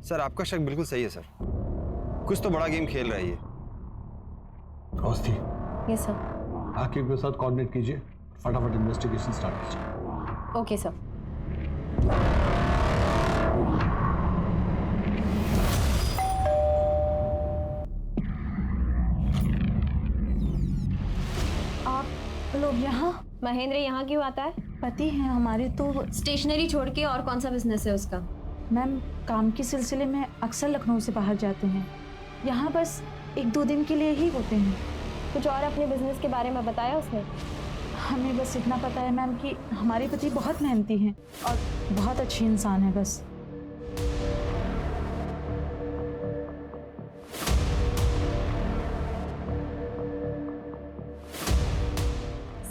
Sir आपका शक बिल्कुल सही है सर, कुछ तो बड़ा गेम खेल रहा है ये। Awasthi, yes sir. आकिब के साथ कोऑर्डिनेट कीजिए, फटाफट इन्वेस्टिगेशन स्टार्ट कीजिए। Okay sir. आप लोग यहाँ? महेंद्र यहाँ क्यों आता है? पति हैं हमारे तो। स्टेशनरी छोड़ के और कौन सा बिजनेस है उसका? मैम काम के सिलसिले में अक्सर लखनऊ से बाहर जाते हैं, यहाँ बस 1-2 दिन के लिए ही होते हैं। कुछ और अपने बिजनेस के बारे में बताया उसने? हमें बस इतना पता है मैम कि हमारे पति बहुत मेहनती हैं और बहुत अच्छे इंसान है बस।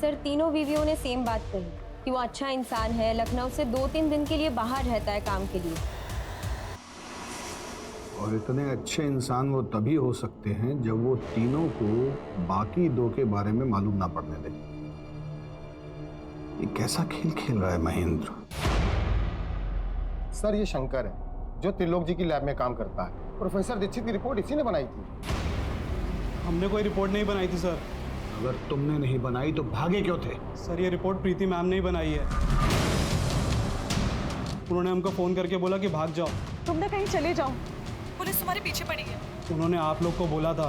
सर तीनों बीवियों ने सेम बात कही कि वो अच्छा इंसान है, लखनऊ से 2-3 दिन के लिए बाहर रहता है काम के लिए। और इतने अच्छे इंसान वो तभी हो सकते हैं जब वो तीनों को बाकी 2 के बारे में मालूम ना पड़ने दें। ये कैसा खेल खेल रहा है महेंद्र? सर ये शंकर है जो त्रिलोक जी की लैब में काम करता है। प्रोफेसर दीक्षित की रिपोर्ट इसी ने बनाई थी। हमने कोई रिपोर्ट नहीं बनाई थी सर। अगर तुमने नहीं बनाई तो भागे क्यों थे? सर ये रिपोर्ट प्रीति मैम ने ही बनाई है। उन्होंने हमको फ़ोन करके बोला कि भाग जाओ, तुम ना कहीं चले जाओ, पुलिस तुम्हारे पीछे पड़ी है। उन्होंने आप लोग को बोला था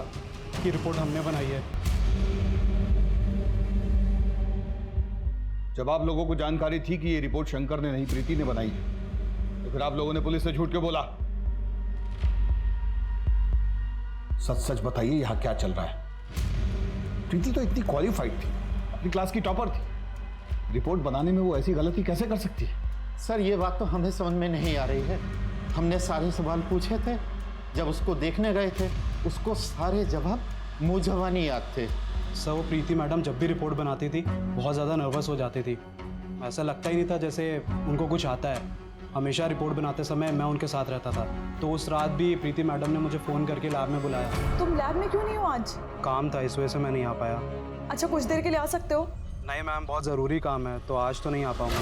कि रिपोर्ट हमने बनाई है। जब आप लोगों को जानकारी थी कि ये रिपोर्ट शंकर ने नहीं प्रीति ने बनाई है, तो फिर आप लोगों ने पुलिस से झूठ क्यों बोला? सच सच बताइए यहाँ क्या चल रहा है? प्रीति तो इतनी क्वालिफाइड थी, अपनी क्लास की टॉपर थी, रिपोर्ट बनाने में वो ऐसी गलती कैसे कर सकती है? सर ये बात तो हमें समझ में नहीं आ रही है। हमने सारे सवाल पूछे थे, जब उसको देखने गए थे उसको सारे जवाब मुंह जबानी याद थे। सर वो प्रीति मैडम जब भी रिपोर्ट बनाती थी बहुत ज़्यादा नर्वस हो जाती थी। ऐसा लगता ही नहीं था जैसे उनको कुछ आता है। हमेशा रिपोर्ट बनाते समय मैं उनके साथ रहता था। तो उस रात भी प्रीति मैडम ने मुझे फ़ोन करके लैब में बुलाया। तुम लैब में क्यों नहीं हो आज? काम था, इस वजह से मैं नहीं आ पाया। अच्छा कुछ देर के लिए आ सकते हो? नहीं मैम, बहुत ज़रूरी काम है, तो आज तो नहीं आ पाऊँगा।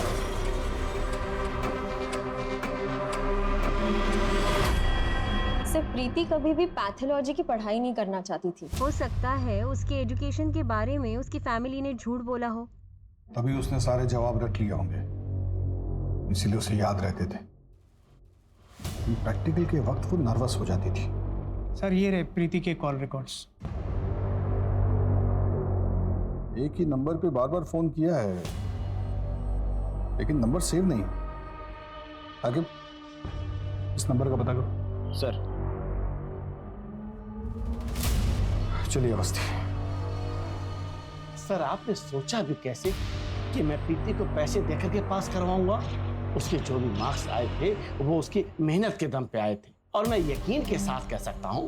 सर प्रीति कभी भी पैथोलॉजी की पढ़ाई नहीं करना चाहती थी। हो सकता है उसके एजुकेशन के बारे में उसकी फैमिली ने झूठ बोला हो। तभी उसने सारे जवाब रट लिए होंगे, इसीलिए उसे याद रहते थे। प्रैक्टिकल के वक्त वो नर्वस हो जाती थी। सर ये रहे प्रीति के कॉल रिकॉर्ड्स। एक ही नंबर पे बार बार फोन किया है, लेकिन नंबर सेव नहीं। आगे इस नंबर का पता करो। सर चलिए अवस्थी। सर आपने सोचा भी कैसे कि मैं प्रीति को पैसे देकर के पास करवाऊंगा? उसके जो भी मार्क्स आए थे वो उसकी मेहनत के दम पे आए थे, और मैं यकीन के साथ कह सकता हूं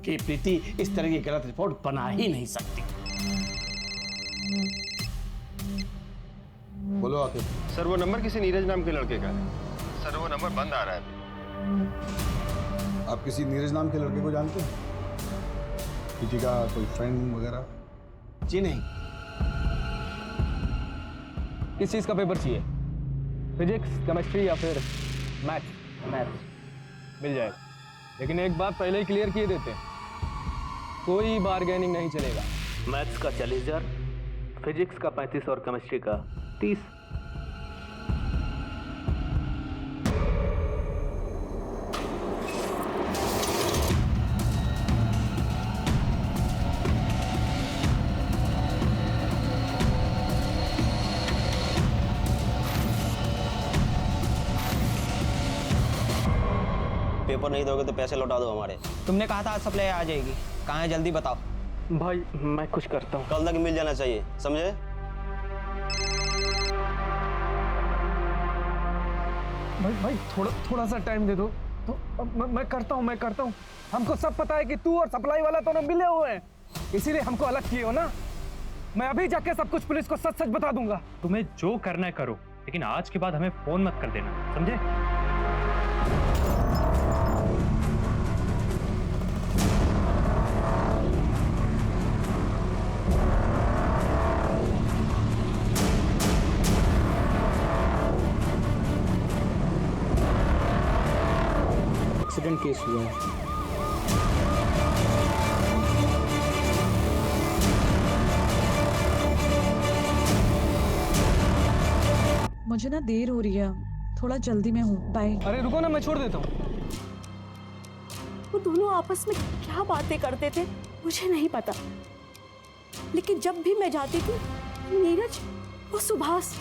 कि प्रीति इस तरह की गलत रिपोर्ट बना ही नहीं सकती। बोलो आके। सर वो नंबर किसी नीरज नाम के लड़के का है। सर वो नंबर बंद आ रहा है अभी। आप किसी नीरज नाम के लड़के को जानते हैं? प्रीति का कोई फ्रेंड वगैरह? जी नहीं। किस चीज़ का पेपर चाहिए? फिजिक्स, केमिस्ट्री या फिर मैथ्स? मिल जाएगा, लेकिन एक बात पहले ही क्लियर किए देते हैं, कोई बार्गेनिंग नहीं चलेगा। मैथ्स का 40,000, फिजिक्स का 35 और केमिस्ट्री का 30। पेपर नहीं दोगे तो पैसे लौटा दो हमारे। तुमने कहा था आज सप्लाई आ जाएगी, कहाँ है? जल्दी बताओ। भाई मैं कुछ करता हूँ। कल तक मिल जाना चाहिए, समझे? भाई थोड़ा सा टाइम दे दो तो मैं करता हूँ। हमको सब पता है कि तू और सप्लाई वाला दोनों मिले हुए हैं, इसीलिए हमको अलग किए हो ना। मैं अभी जाके सब कुछ पुलिस को सच बता दूंगा। तुम्हें जो करना है करो, लेकिन आज के बाद हमें फोन मत कर देना, समझे? एक्सीडेंट पोस्टमार्टम केस हुआ है। मुझे ना देर हो रही है, थोड़ा जल्दी में हूँ, बाय। अरे रुको ना, मैं छोड़ देता हूँ। वो दोनों आपस में क्या बातें करते थे मुझे नहीं पता, लेकिन जब भी मैं जाती थी नीरज और सुभाष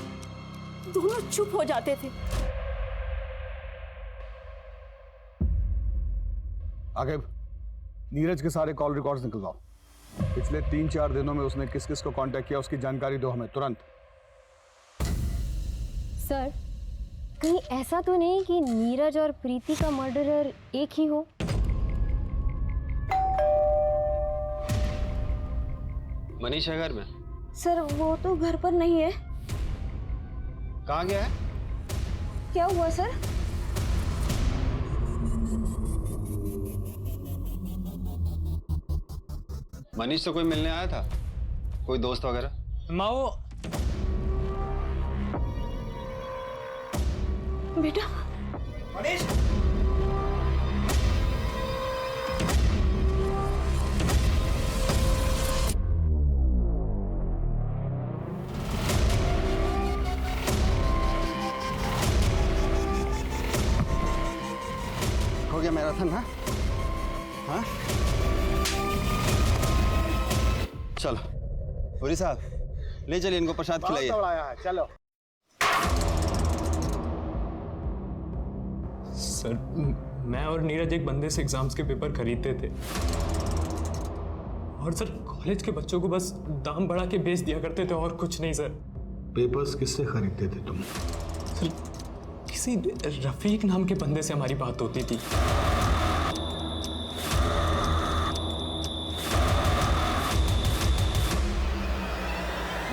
दोनों चुप हो जाते थे। आगे नीरज के सारे कॉल रिकॉर्ड्स निकलवाओ। पिछले 3-4 दिनों में उसने किस किस को कांटेक्ट किया उसकी जानकारी दो हमें तुरंत। सर, कहीं ऐसा तो नहीं कि नीरज और प्रीति का मर्डरर एक ही हो? मनीष है घर में? सर वो तो घर पर नहीं है। कहाँ गया है? क्या हुआ सर? मनीष से कोई मिलने आया था? कोई दोस्त वगैरह? माओ बेटा मनीष, हो गया मैराथन? हाँ हाँ, चलो पुरी साहब ले चलिए इनको, प्रसाद खिलाइए। चलो। सर मैं और नीरज एक बंदे से एग्जाम्स के पेपर खरीदते थे और सर कॉलेज के बच्चों को बस दाम बढ़ा के बेच दिया करते थे और कुछ नहीं सर। पेपर्स किससे खरीदते थे तुम? सर किसी रफीक नाम के बंदे से हमारी बात होती थी।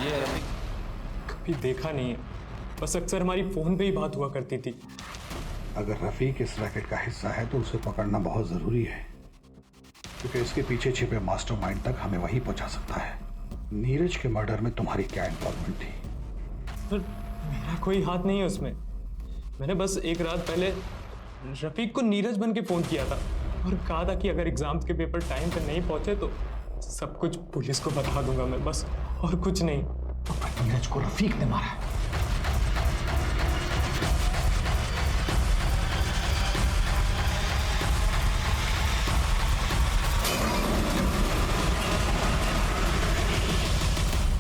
ये रफीक कभी देखा नहीं है, बस अक्सर हमारी फोन पे ही बात हुआ करती थी। अगर रफीक इस रैकेट का हिस्सा है तो उसे पकड़ना बहुत जरूरी है, क्योंकि इसके पीछे छिपे मास्टरमाइंड तक हमें वही पहुंचा सकता है। नीरज के मर्डर में तुम्हारी क्या इन्वॉल्वमेंट थी? सर मेरा कोई हाथ नहीं है उसमें। मैंने बस एक रात पहले रफीक को नीरज बन के फोन किया था और कहा था कि अगर एग्जाम्स के पेपर टाइम पे नहीं पहुंचे तो सब कुछ पुलिस को बता दूंगा मैं, बस और कुछ नहीं। तो नीरज को रफीक ने मारा है।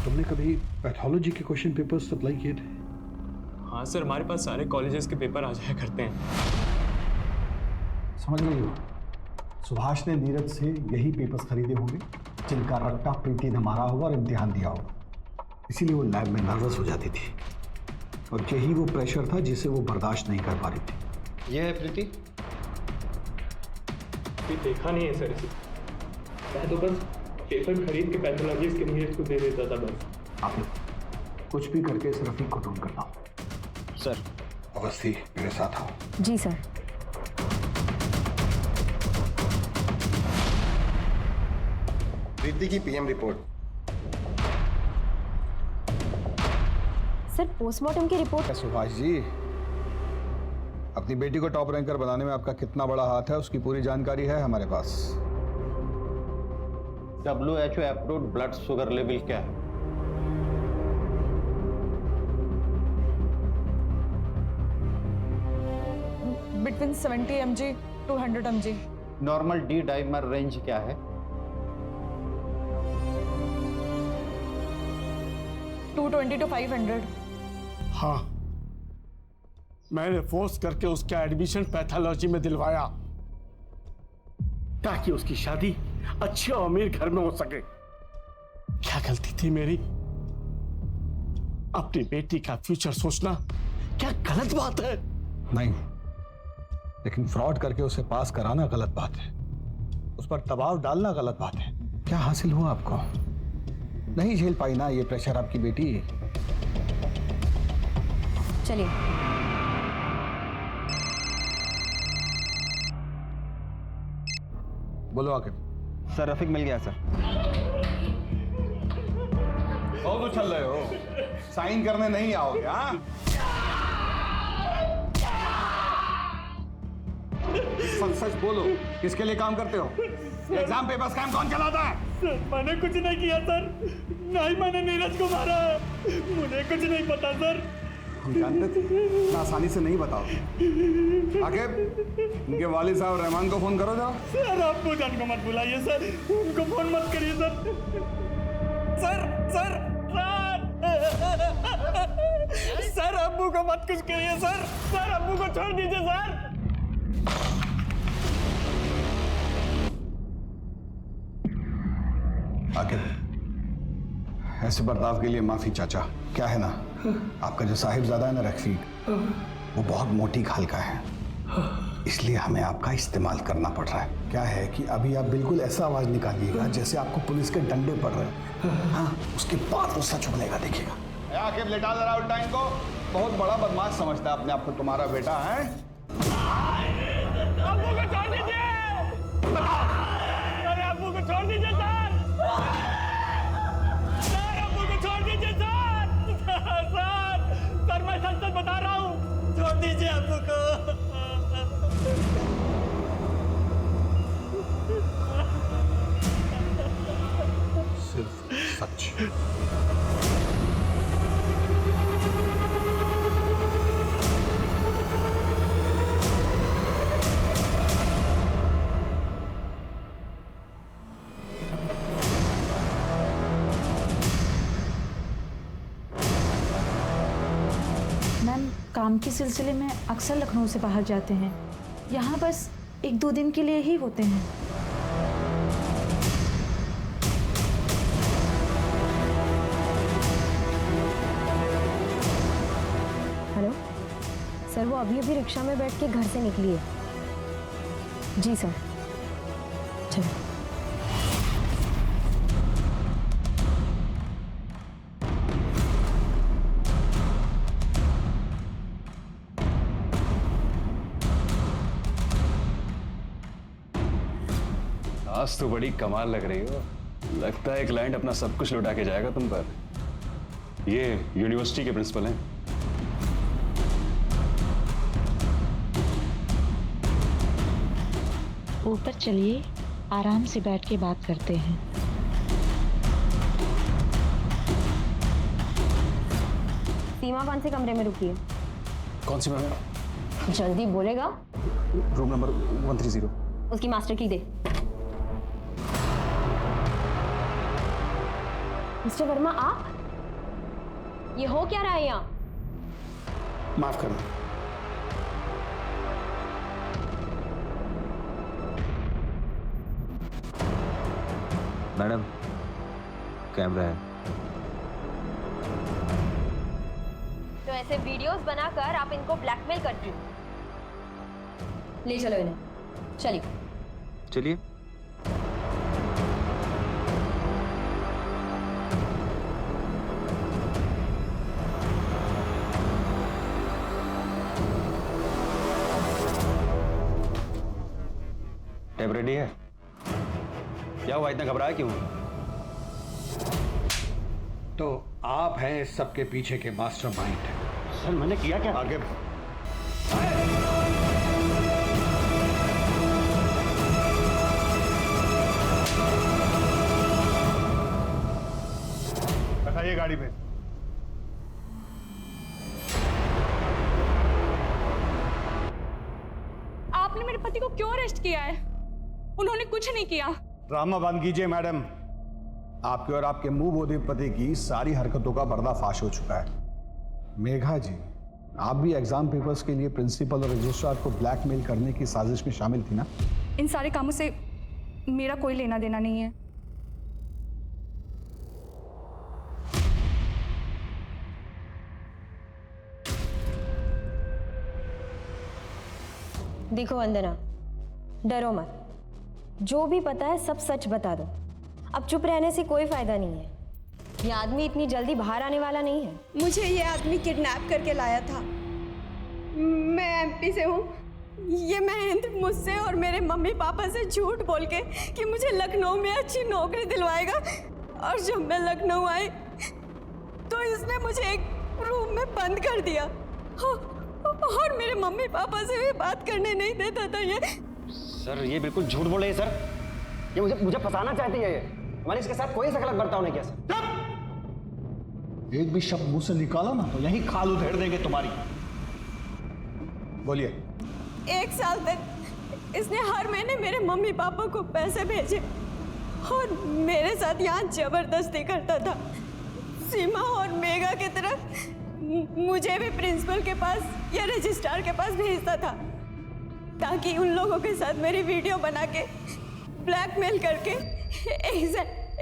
तुमने कभी पैथोलॉजी के क्वेश्चन पेपर सप्लाई किए थे? हाँ सर, हमारे पास सारे कॉलेजेस के पेपर आ जाया करते हैं। समझ गई हो? सुभाष ने नीरज से यही पेपर्स खरीदे होंगे जिनका रट्टा प्रीति ने मारा होगा और इम्तिहान दिया होगा, इसीलिए वो लैब में नर्वस हो जाती थी और यही वो प्रेशर था जिसे वो बर्दाश्त नहीं कर पा रही थी। ये है प्रीति? कोई देखा नहीं है सर इसे। मैं तो बस पेपर खरीद के पैथोलॉजिस्ट के नीरज को दे देता था बस। आप लोग कुछ भी करके इस रफीक को ढूंढ कर लाओ। सर अवस्थी मेरे साथ आओ। जी सर। प्रीति की पीएम रिपोर्ट। सर पोस्टमार्टम की रिपोर्ट। सुभाष जी, अपनी बेटी को टॉप रैंकर बनाने में आपका कितना बड़ा हाथ है उसकी पूरी जानकारी है हमारे पास। WHO approved blood sugar level क्या है? Between 70 mg to 100 mg। Normal D dimer range क्या है? 220 to 500। हाँ, मैंने फोर्स करके उसका एडमिशन पैथोलॉजी में दिलवाया ताकि उसकी शादी अच्छे और अमीर घर में हो सके। क्या गलती थी मेरी? अपनी बेटी का फ्यूचर सोचना क्या गलत बात है? नहीं, लेकिन फ्रॉड करके उसे पास कराना गलत बात है, उस पर दबाव डालना गलत बात है। क्या हासिल हुआ आपको? नहीं झेल पाई ना ये प्रेशर आपकी बेटी? चलिए। बोलो आके। सर रफीक मिल गया सर। बहुत उछल रहे हो, साइन करने नहीं आओगे? हाँ सच सच बोलो, किसके लिए काम करते हो? एग्जाम पेपर्स काम कौन चलाता है? सर मैंने कुछ नहीं किया सर, नहीं मैंने नीरज को मारा है, मुझे कुछ नहीं पता सर। हम जानते थे, इतना आसानी से नहीं बताओ। आगे उनके वालिद साहब रहमान को फोन करो जाओ। सर आपको जान को मत बुलाइए सर, उनको फोन मत करिए sir. Sir sir sir sir अब्बू को मत कुछ करिए सर, सर अब्बू को छोड़ दीजिए सर। आखिर ऐसे बर्ताव के लिए माफी चाचा। क्या है ना, आपका जो साहिबजादा है ना रफीक, वो बहुत मोटी खाल का है, इसलिए हमें आपका इस्तेमाल करना पड़ रहा है। क्या है कि अभी आप बिल्कुल ऐसा आवाज निकालिएगा जैसे आपको पुलिस के डंडे पड़ रहे हैं। हाँ, उसके बाद वो सच बनेगा, देखिएगा। आखिर लेटा जरा उल्टाइन को, बहुत बड़ा बदमाश समझता है अपने आप को तुम्हारा बेटा है। अब्बू को छोड़ दीजिए, अरे अब्बू को छोड़ दीजिए सर, सर अब्बू को छोड़ दीजिए सर, सर मैं सच सच बता रहा हूँ, छोड़ दीजिए अब्बू को। सिर्फ सच। मैम, काम के सिलसिले में अक्सर लखनऊ से बाहर जाते हैं, यहाँ बस 1-2 दिन के लिए ही होते हैं। हेलो सर, वो अभी अभी रिक्शा में बैठ के घर से निकली है। जी सर, चलो। आज तो बड़ी कमाल लग रही हो, लगता है क्लाइंट अपना सब कुछ लुटा के जाएगा तुम पर। ये यूनिवर्सिटी के प्रिंसिपल हैं। ऊपर चलिए, आराम से बैठ के बात करते हैं। सीमा 5 से कमरे में रुकी है। कौन सी मैम? जल्दी बोलेगा। Room number 130। उसकी मास्टर की दे। मिस्टर वर्मा, आप ये हो क्या रहा है यहाँ? माफ करना। मैडम, कैमरा है। तो ऐसे वीडियोस बनाकर आप इनको ब्लैकमेल करती हो। ले चलो इन्हें, चलिए। चलिए। टैब रेडी है? क्या हुआ, इतना घबराया क्यों? तो आप हैं इस सबके पीछे के मास्टरमाइंड। सर मैंने किया क्या? आगे बैठाइए गाड़ी में। आपने मेरे पति को क्यों अरेस्ट किया है? उन्होंने कुछ नहीं किया। ड्रामा बंद कीजिए मैडम। आपके और आपके मुंह बोधे पति की सारी हरकतों का पर्दाफाश हो चुका है। मेघा जी, आप भी एग्जाम पेपर्स के लिए प्रिंसिपल और रजिस्ट्रार को ब्लैकमेल करने की साजिश में शामिल थी ना? इन सारे कामों से मेरा कोई लेना देना नहीं है। देखो वंदना, डरो मत। जो भी पता है सब सच बता दो। अब चुप रहने से कोई फायदा नहीं है। ये आदमी इतनी जल्दी बाहर आने वाला नहीं है। मुझे ये आदमी किडनैप करके लाया था। मैं एमपी से हूँ। ये महेंद्र मुझसे और मेरे मम्मी पापा से झूठ बोल के कि मुझे लखनऊ में अच्छी नौकरी दिलवाएगा, और जब मैं लखनऊ आई तो इसने मुझे एक रूम में बंद कर दिया और मेरे मम्मी पापा से भी बात करने नहीं देता था ये। सर ये बिल्कुल झूठ बोल रही है सर। ये मुझे फंसाना चाहती है। ये मैंने इसके साथ कोई सा गलत बर्ताव नहीं किया सर। एक भी शब्द मुंह से निकाला ना तो यही खाल उधेड़ देंगे तुम्हारी। बोलिए। 1 साल तक इसने हर महीने मेरे मम्मी पापा को पैसे भेजे और मेरे साथ यहाँ जबरदस्ती करता था। सीमा और मेघा की तरह मुझे भी प्रिंसिपल के पास या रजिस्ट्रार के पास भेजता था ताकि उन लोगों के साथ मेरी वीडियो बना के ब्लैकमेल करके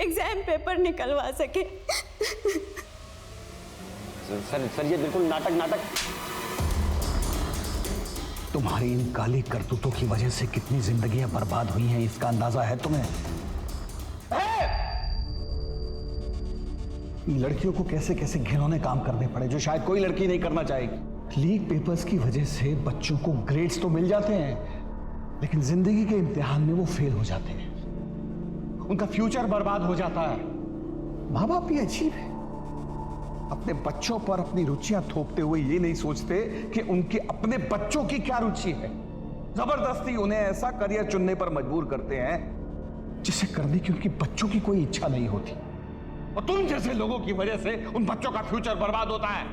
एग्जाम पेपर निकलवा सके। सर ये बिल्कुल नाटक। तुम्हारी इन काली करतूतों की वजह से कितनी जिंदगियां बर्बाद हुई हैं इसका अंदाजा है तुम्हें? लड़कियों को कैसे कैसे घिनौने काम करने पड़े जो शायद कोई लड़की नहीं करना चाहेगी। लीक पेपर्स की वजह से बच्चों को ग्रेड्स तो मिल जाते हैं लेकिन जिंदगी के इम्तिहान में वो फेल हो जाते हैं, उनका फ्यूचर बर्बाद हो जाता है। माँ बाप भी अजीब है, अपने बच्चों पर अपनी रुचियां थोपते हुए ये नहीं सोचते कि उनके अपने बच्चों की क्या रुचि है। जबरदस्ती उन्हें ऐसा करियर चुनने पर मजबूर करते हैं जिसे करने की उनके बच्चों की कोई इच्छा नहीं होती। और तुम जैसे लोगों की वजह से उन बच्चों का फ्यूचर बर्बाद होता है।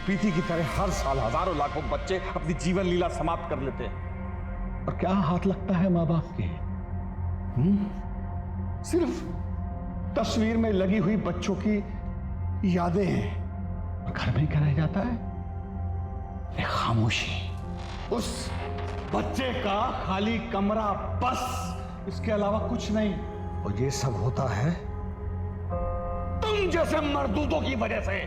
प्रीति की तरह हर साल हजारों लाखों बच्चे अपनी जीवन लीला समाप्त कर लेते हैं। और क्या हाथ लगता है माँ बाप के? सिर्फ तस्वीर में लगी हुई बच्चों की यादें हैं। और घर में क्या रह जाता है? एक खामोशी, उस बच्चे का खाली कमरा, बस इसके अलावा कुछ नहीं। और ये सब होता है तुम जैसे मर्दूदों की वजह से।